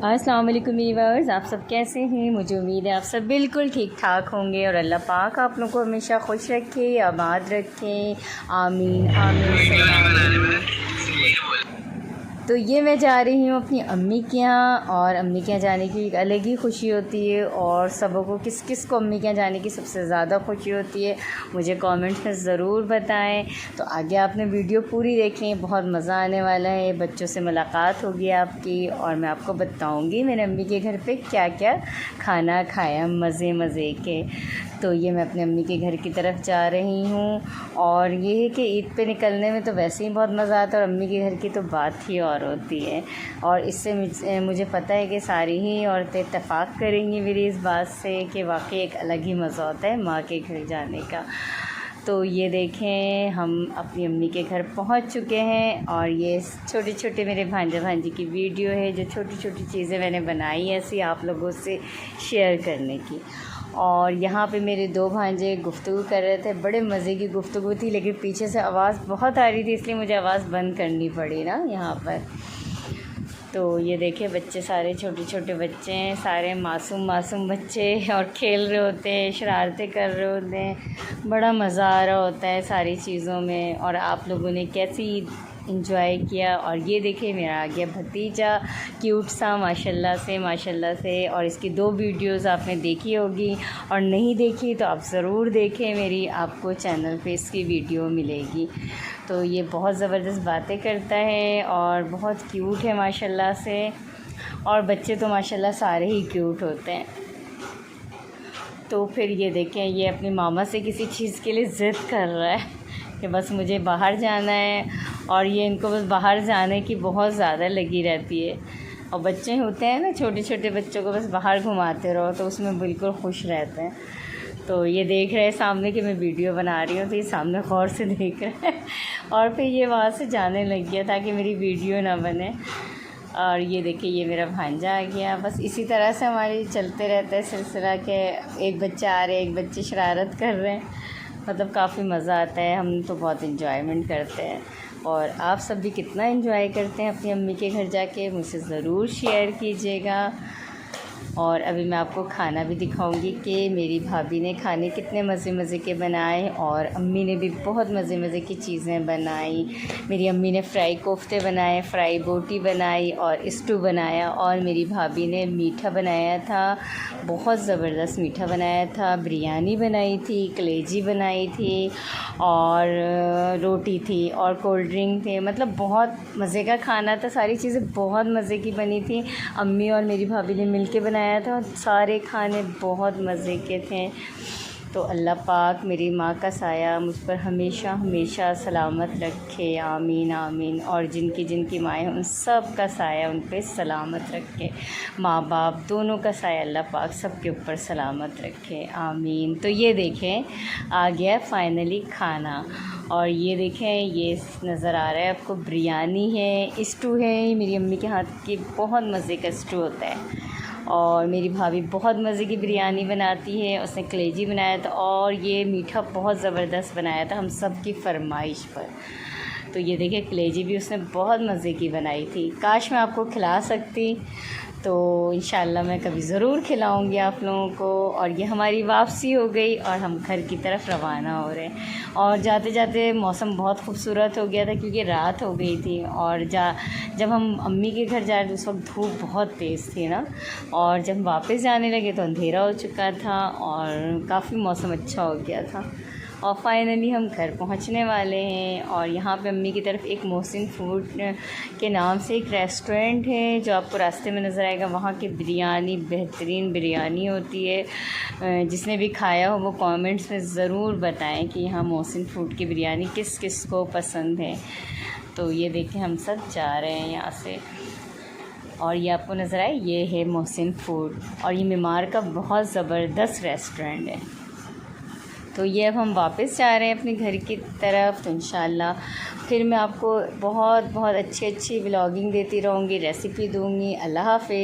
अस्सलाम वालेकुम व्यूअर्स, आप सब कैसे हैं। मुझे उम्मीद है आप सब बिल्कुल ठीक ठाक होंगे और अल्लाह पाक आप लोगों को हमेशा खुश रखे, आबाद रखें। आमीन आमीन। तो ये मैं जा रही हूँ अपनी अम्मी के यहाँ, और अम्मी के यहाँ जाने की एक अलग ही खुशी होती है। और सबों को किस किस को अम्मी के यहाँ जाने की सबसे ज़्यादा खुशी होती है मुझे कमेंट्स में ज़रूर बताएं। तो आगे आपने वीडियो पूरी देखें, बहुत मज़ा आने वाला है। बच्चों से मुलाकात होगी आपकी और मैं आपको बताऊँगी मैंने अम्मी के घर पे क्या क्या खाना खाया मज़े मज़े के। तो ये मैं अपनी अम्मी के घर की तरफ जा रही हूँ। और ये है कि ईद पे निकलने में तो वैसे ही बहुत मज़ा आता है, और अम्मी के घर की तो बात ही और होती है। और इससे मुझे पता है कि सारी ही औरतें इत्तेफाक करेंगी मेरी इस बात से कि वाकई एक अलग ही मज़ा होता है माँ के घर जाने का। तो ये देखें हम अपनी अम्मी के घर पहुंच चुके हैं, और ये छोटे छोटे मेरे भांजा भांजी की वीडियो है जो छोटी छोटी चीज़ें मैंने बनाई है ऐसी आप लोगों से शेयर करने की। और यहाँ पे मेरे दो भांजे गुफ्तगू कर रहे थे, बड़े मज़े की गुफ्तगू थी, लेकिन पीछे से आवाज़ बहुत आ रही थी इसलिए मुझे आवाज़ बंद करनी पड़ी ना यहाँ पर। तो ये देखे बच्चे सारे छोटे छोटे बच्चे हैं, सारे मासूम मासूम बच्चे, और खेल रहे होते हैं, शरारतें कर रहे होते हैं, बड़ा मज़ा आ रहा होता है सारी चीज़ों में। और आप लोगों ने कैसी इंजॉय किया। और ये देखिए मेरा आ गया भतीजा, क्यूट सा माशाल्लाह से। और इसकी 2 वीडियोज़ आपने देखी होगी, और नहीं देखी तो आप ज़रूर देखें, मेरी आपको चैनल पे इसकी वीडियो मिलेगी। तो ये बहुत ज़बरदस्त बातें करता है और बहुत क्यूट है माशाल्लाह से। और बच्चे तो माशाल्लाह सारे ही क्यूट होते हैं। तो फिर ये देखें ये अपनी मामा से किसी चीज़ के लिए ज़िद कर रहा है कि बस मुझे बाहर जाना है, और ये इनको बस बाहर जाने की बहुत ज़्यादा लगी रहती है। और बच्चे होते हैं ना, छोटे छोटे बच्चों को बस बाहर घुमाते रहो तो उसमें बिल्कुल खुश रहते हैं। तो ये देख रहे हैं सामने कि मैं वीडियो बना रही हूँ, तो ये सामने गौर से देख रहे हैं और फिर ये वहाँ से जाने लग गया ताकि मेरी वीडियो ना बने। और ये देखिए ये मेरा भांजा आ गया। बस इसी तरह से हमारी चलते रहता है सिलसिला के एक बच्चा आ रहे एक बच्चे शरारत कर रहे हैं, मतलब काफ़ी मज़ा आता है। हम तो बहुत इन्जॉयमेंट करते हैं, और आप सब भी कितना एंजॉय करते हैं अपनी अम्मी के घर जाके मुझसे ज़रूर शेयर कीजिएगा। और अभी मैं आपको खाना भी दिखाऊंगी कि मेरी भाभी ने खाने कितने मज़े मज़े के बनाए, और अम्मी ने भी बहुत मज़े मज़े की चीज़ें बनाई। मेरी अम्मी ने फ्राई कोफ्ते बनाए, फ्राई बोटी बनाई और स्टू बनाया, और मेरी भाभी ने मीठा बनाया था, बहुत ज़बरदस्त मीठा बनाया था, बिरयानी बनाई थी, कलेजी बनाई थी, और रोटी थी, और कोल्ड ड्रिंक थे। मतलब बहुत मज़े का खाना था, सारी चीज़ें बहुत मज़े की बनी थी। अम्मी और मेरी भाभी ने मिल के बनाया था, सारे खाने बहुत मज़े के थे। तो अल्लाह पाक मेरी माँ का साया मुझ पर हमेशा हमेशा सलामत रखे, आमीन आमीन। और जिनकी जिनकी माएँ उन सब का साया उन पर सलामत रखे, माँ बाप दोनों का साया अल्लाह पाक सब के ऊपर सलामत रखे, आमीन। तो ये देखें आ गया फाइनली खाना, और ये देखें ये नज़र आ रहा है आपको बिरयानी है, स्टू है, मेरी अम्मी के हाथ की बहुत मज़े का स्टू होता है। और मेरी भाभी बहुत मज़े की बिरयानी बनाती है, उसने कलेजी बनाया था, और ये मीठा बहुत ज़बरदस्त बनाया था हम सब की फरमाइश पर। तो ये देखिए कलेजी भी उसने बहुत मज़े की बनाई थी, काश मैं आपको खिला सकती, तो इंशाल्लाह मैं कभी ज़रूर खिलाऊंगी आप लोगों को। और ये हमारी वापसी हो गई और हम घर की तरफ रवाना हो रहे हैं। और जाते जाते मौसम बहुत खूबसूरत हो गया था क्योंकि रात हो गई थी, और जब हम अम्मी के घर जा रहे थे उस वक्त धूप बहुत तेज़ थी ना, और जब वापस जाने लगे तो अंधेरा हो चुका था और काफ़ी मौसम अच्छा हो गया था। और फाइनली हम घर पहुंचने वाले हैं। और यहाँ पे अम्मी की तरफ एक मोहसिन फूड के नाम से एक रेस्टोरेंट है जो आपको रास्ते में नज़र आएगा। वहाँ की बिरयानी बेहतरीन बिरयानी होती है, जिसने भी खाया हो वो कमेंट्स में ज़रूर बताएं कि यहाँ मोहसिन फूड की बिरयानी किस किस को पसंद है। तो ये देखें हम सब जा रहे हैं यहाँ से, और ये आपको नज़र आए ये है मोहसिन फूड, और ये मीमार का बहुत ज़बरदस्त रेस्टोरेंट है। तो ये अब हम वापस जा रहे हैं अपने घर की तरफ। तो इंशाल्लाह फिर मैं आपको बहुत बहुत अच्छी अच्छी व्लॉगिंग देती रहूँगी, रेसिपी दूँगी। अल्लाह हाफ़िज़।